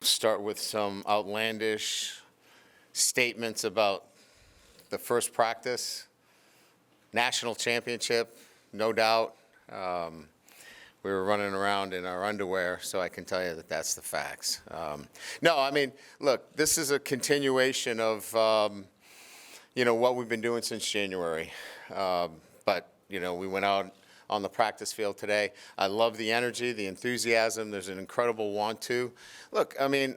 Start with some outlandish statements about the first practice. National championship, no doubt. We were running around in our underwear, so I can tell you that that's the facts. No, I mean, look, this is a continuation of, what we've been doing since January. But, we went out on the practice field today. I love the energy, the enthusiasm. There's an incredible want to. Look, I mean,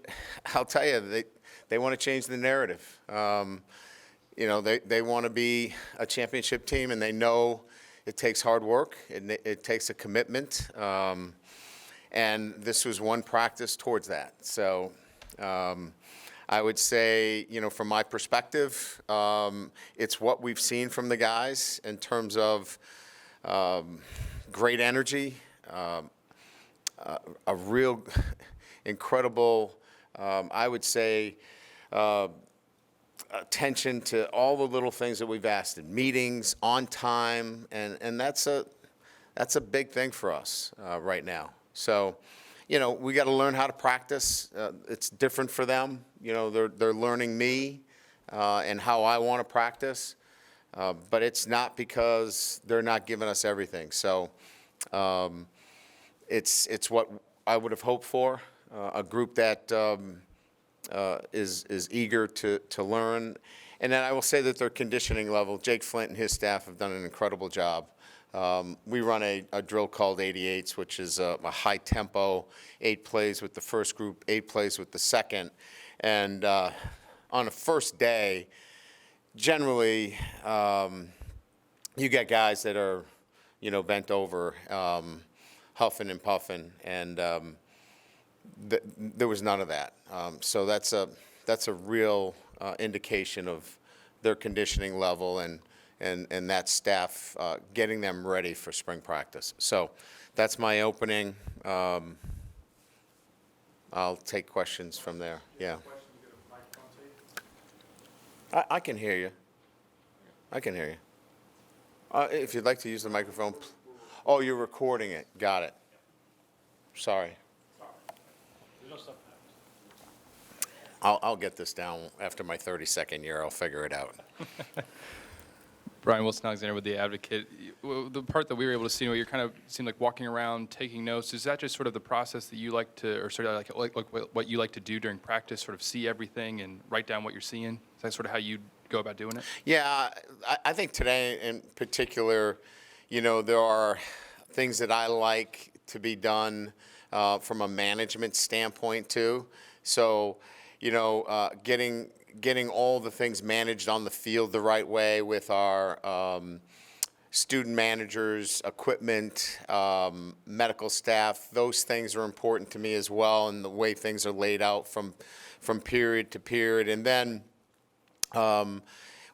I'll tell you, they want to change the narrative. They want to be a championship team, and they know it takes hard work. It takes a commitment. And this was one practice towards that. So I would say, from my perspective, it's what we've seen from the guys in terms of great energy, a real incredible, I would say, attention to all the little things that we've asked in meetings, on time, and that's a big thing for us right now. So, we got to learn how to practice. It's different for them. They're learning me and how I want to practice. But it's not because they're not giving us everything. So it's what I would have hoped for, a group that is eager to learn. And then I will say that their conditioning level, Jake Flint and his staff have done an incredible job. We run a drill called 88s, which is a high tempo, 8 plays with the first group, 8 plays with the second. And on the first day, generally, you get guys that are, bent over, huffing and puffing, and there was none of that. So that's a real indication of their conditioning level and that staff getting them ready for spring practice. So that's my opening. I'll take questions from there. Yeah. I can hear you. I can hear you. If you'd like to use the microphone. Oh, you're recording it. Got it. Sorry. I'll get this down after my 32nd year. I'll figure it out. Brian Wilson-Alexander with The Advocate. The part that we were able to see, you're kind of seemed like walking around, taking notes. Is that just sort of the process that you like to, or sort of like what you like to do during practice, sort of see everything and write down what you're seeing? Is that sort of how you go about doing it? Yeah, I think today in particular, there are things that I like to be done from a management standpoint too. So, getting all the things managed on the field the right way with our student managers, equipment, medical staff, those things are important to me as well, and the way things are laid out from period to period. And then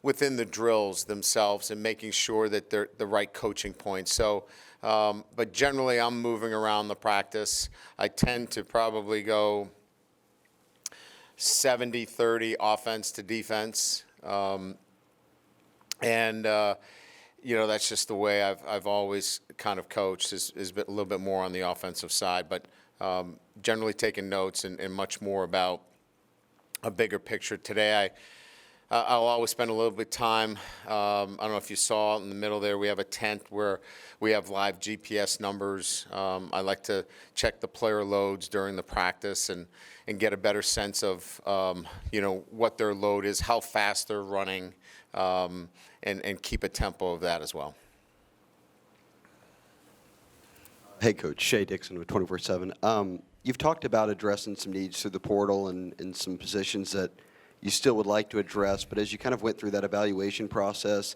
within the drills themselves and making sure that they're the right coaching points. So, but generally I'm moving around the practice. I tend to probably go 70-30 offense to defense. That's just the way I've always kind of coached, is a little bit more on the offensive side, but generally taking notes and much more about a bigger picture. Today, I'll always spend a little bit of time. I don't know if you saw in the middle there, we have a tent where we have live GPS numbers. I like to check the player loads during the practice and get a better sense of, what their load is, how fast they're running, and keep a tempo of that as well. Hey, Coach. Shea Dixon with 24/7. You've talked about addressing some needs through the portal and some positions that you still would like to address, but as you kind of went through that evaluation process,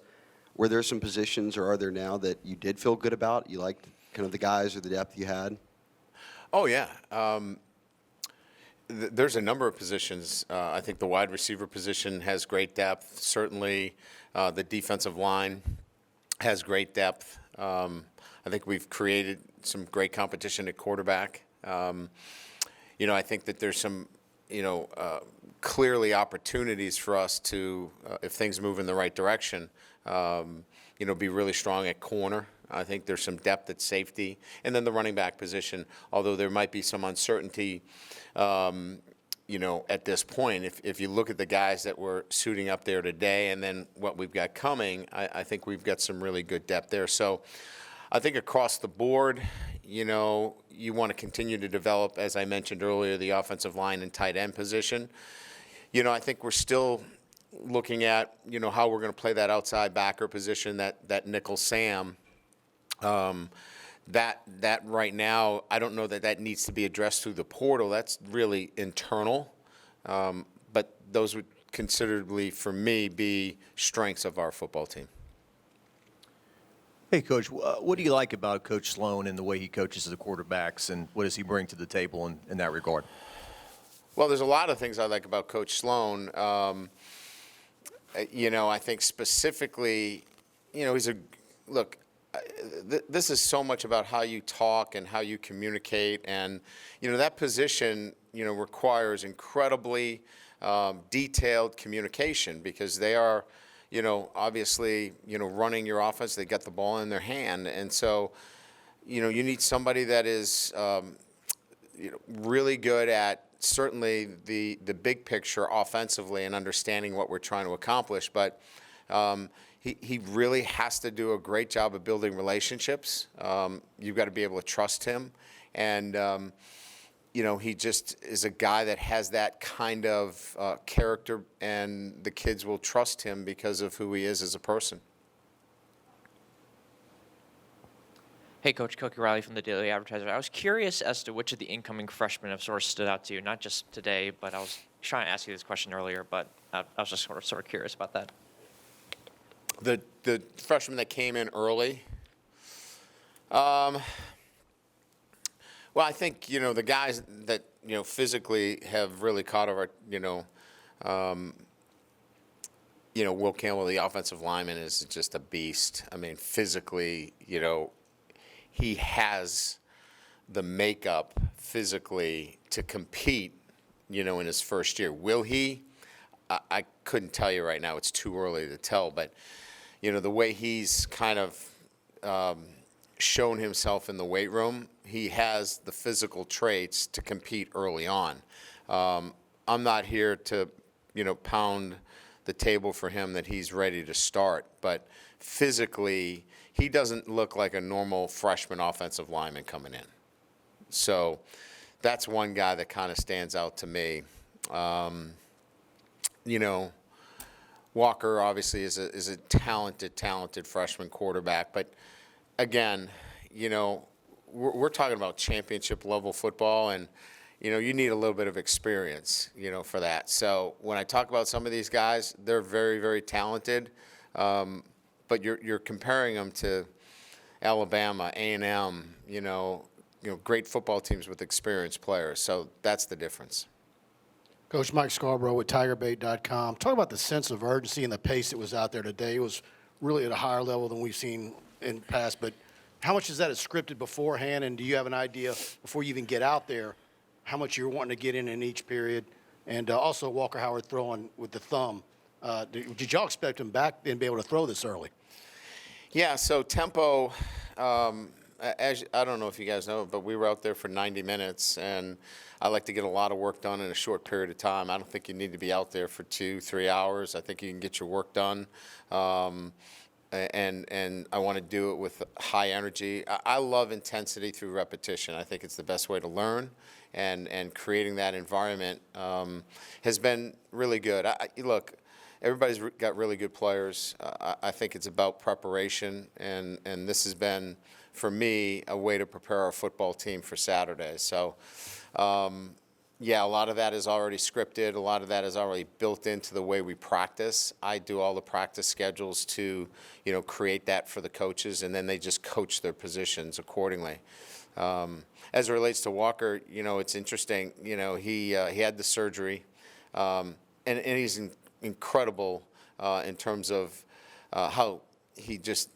were there some positions, or are there now, that you did feel good about? You liked kind of the guys or the depth you had? Oh, yeah. There's a number of positions. I think the wide receiver position has great depth. Certainly the defensive line has great depth. I think we've created some great competition at quarterback. I think that there's some, clearly opportunities for us to, if things move in the right direction, be really strong at corner. I think there's some depth at safety. And then the running back position, although there might be some uncertainty, at this point, if you look at the guys that were suiting up there today and then what we've got coming, I think we've got some really good depth there. So I think across the board, you want to continue to develop, as I mentioned earlier, the offensive line and tight end position. I think we're still looking at, how we're going to play that outside backer position, that nickel Sam. That right now, I don't know that needs to be addressed through the portal. That's really internal. But those would considerably, for me, be strengths of our football team. Hey, Coach, what do you like about Coach Sloan and the way he coaches the quarterbacks, and what does he bring to the table in that regard? Well, there's a lot of things I like about Coach Sloan. I think specifically, this is so much about how you talk and how you communicate. And, that position, requires incredibly detailed communication because they are, obviously, running your offense. They got the ball in their hand. And so, you need somebody that is, really good at certainly the big picture offensively and understanding what we're trying to accomplish. But he really has to do a great job of building relationships. You've got to be able to trust him. And, he just is a guy that has that kind of character, and the kids will trust him because of who he is as a person. Hey, Coach Cookie Riley from the Daily Advertiser. I was curious as to which of the incoming freshmen have sort of stood out to you, not just today, but I was trying to ask you this question earlier, but I was just sort of curious about that. The freshmen that came in early, well, I think, the guys that, physically have really caught our, Will Campbell, the offensive lineman, is just a beast. I mean, physically, he has the makeup physically to compete, in his first year. Will he? I couldn't tell you right now. It's too early to tell. But, the way he's kind of shown himself in the weight room, he has the physical traits to compete early on. I'm not here to, pound the table for him that he's ready to start. But physically, he doesn't look like a normal freshman offensive lineman coming in. So that's one guy that kind of stands out to me. Walker obviously is a talented freshman quarterback. But again, we're talking about championship level football, and you need a little bit of experience, for that. So when I talk about some of these guys, they're very, very talented. But you're comparing them to Alabama, A&M, great football teams with experienced players. So that's the difference. Coach Mike Scarborough with TigerBait.com. Talk about the sense of urgency and the pace that was out there today. It was really at a higher level than we've seen in the past. But how much is that scripted beforehand? And do you have an idea before you even get out there how much you're wanting to get in each period? And also Walker Howard throwing with the thumb. Did y'all expect him back and be able to throw this early? Yeah, so tempo, as I don't know if you guys know, but we were out there for 90 minutes, and I like to get a lot of work done in a short period of time. I don't think you need to be out there for 2-3 hours. I think you can get your work done, and I want to do it with high energy. I love intensity through repetition. I think it's the best way to learn, and creating that environment has been really good. Look, everybody's got really good players. I think it's about preparation, and this has been, for me, a way to prepare our football team for Saturday. So, yeah, a lot of that is already scripted. A lot of that is already built into the way we practice. I do all the practice schedules to, create that for the coaches, and then they just coach their positions accordingly. As it relates to Walker, it's interesting. He had the surgery, and he's incredible in terms of how he just,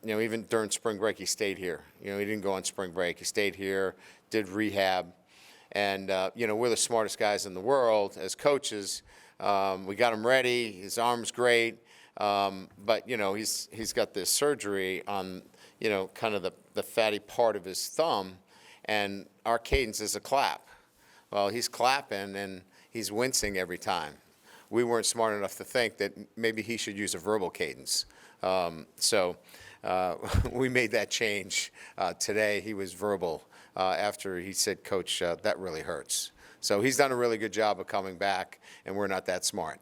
even during spring break, he stayed here. He didn't go on spring break. He stayed here, did rehab. And, we're the smartest guys in the world as coaches. We got him ready. His arm's great. But, he's got this surgery on, kind of the fatty part of his thumb, and our cadence is a clap. Well, he's clapping, and he's wincing every time. We weren't smart enough to think that maybe he should use a verbal cadence. So we made that change today. He was verbal after he said, "Coach, that really hurts." So he's done a really good job of coming back, and we're not that smart.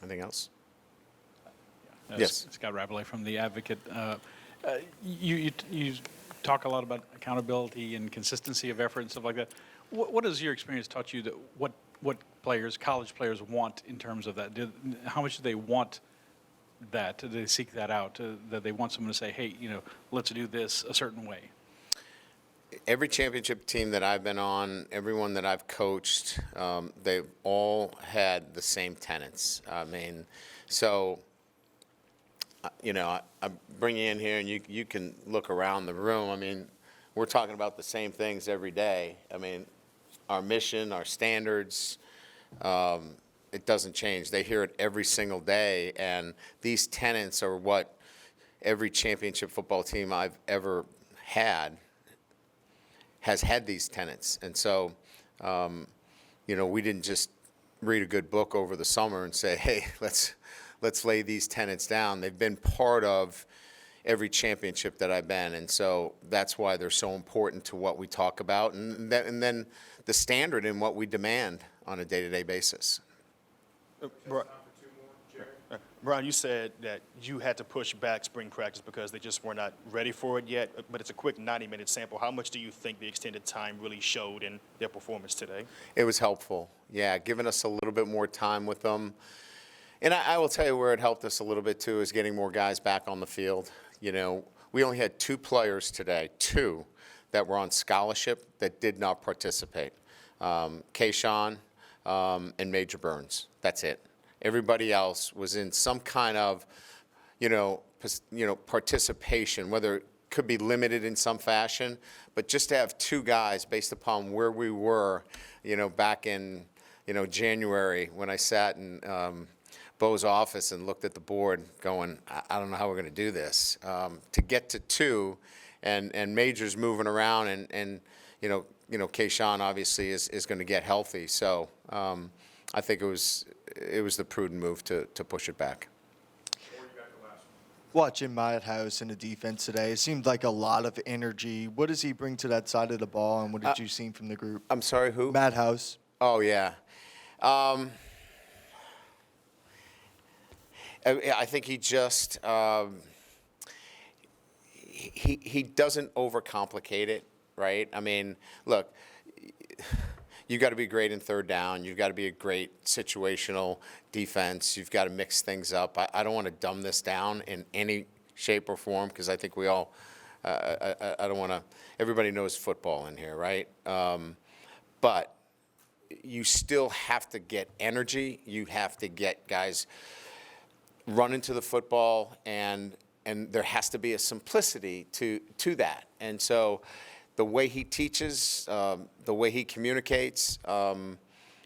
Anything else? Yes. Scott Rabelais from The Advocate. You talk a lot about accountability and consistency of effort and stuff like that. What has your experience taught you that what players, college players, want in terms of that? How much do they want that? Do they seek that out? That they want someone to say, hey, let's do this a certain way? Every championship team that I've been on, everyone that I've coached, they've all had the same tenets. I mean, so, I bring you in here and you can look around the room. I mean, we're talking about the same things every day. I mean, our mission, our standards, it doesn't change. They hear it every single day, and these tenets are what every championship football team I've ever had has had these tenets. And so, we didn't just read a good book over the summer and say, hey, let's lay these tenets down. They've been part of every championship that I've been, and so that's why they're so important to what we talk about, and then the standard in what we demand on a day-to-day basis. Brian, you said that you had to push back spring practice because they just were not ready for it yet, but it's a quick 90-minute sample. How much do you think the extended time really showed in their performance today? It was helpful, yeah, giving us a little bit more time with them. And I will tell you where it helped us a little bit, too, is getting more guys back on the field. We only had 2 players today, 2, that were on scholarship that did not participate. Kayshawn and Major Burns. That's it. Everybody else was in some kind of, participation, whether it could be limited in some fashion, but just to have 2 guys based upon where we were, back in, January when I sat in Bo's office and looked at the board going, I don't know how we're going to do this. To get to 2 and Major's moving around and Kayshawn obviously is going to get healthy. So I think it was the prudent move to push it back. Watching Madhouse in the defense today, it seemed like a lot of energy. What does he bring to that side of the ball, and what did you see from the group? I'm sorry, who? Madhouse. Oh, yeah. I think he just he doesn't overcomplicate it, right? I mean, look, you've got to be great in third down. You've got to be a great situational defense. You've got to mix things up. I don't want to dumb this down in any shape or form because I think we all I don't want to – everybody knows football in here, right? But you still have to get energy. You have to get guys – run into the football, and there has to be a simplicity to that. And so the way he teaches, the way he communicates,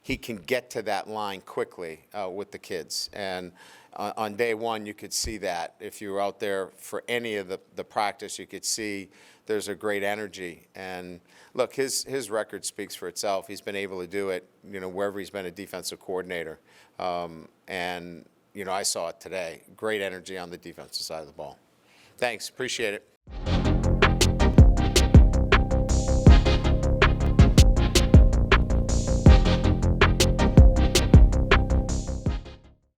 he can get to that line quickly with the kids. And on day one, you could see that. If you were out there for any of the practice, you could see there's a great energy. And look, his record speaks for itself. He's been able to do it, wherever he's been a defensive coordinator. And I saw it today. Great energy on the defensive side of the ball. Thanks. Appreciate it.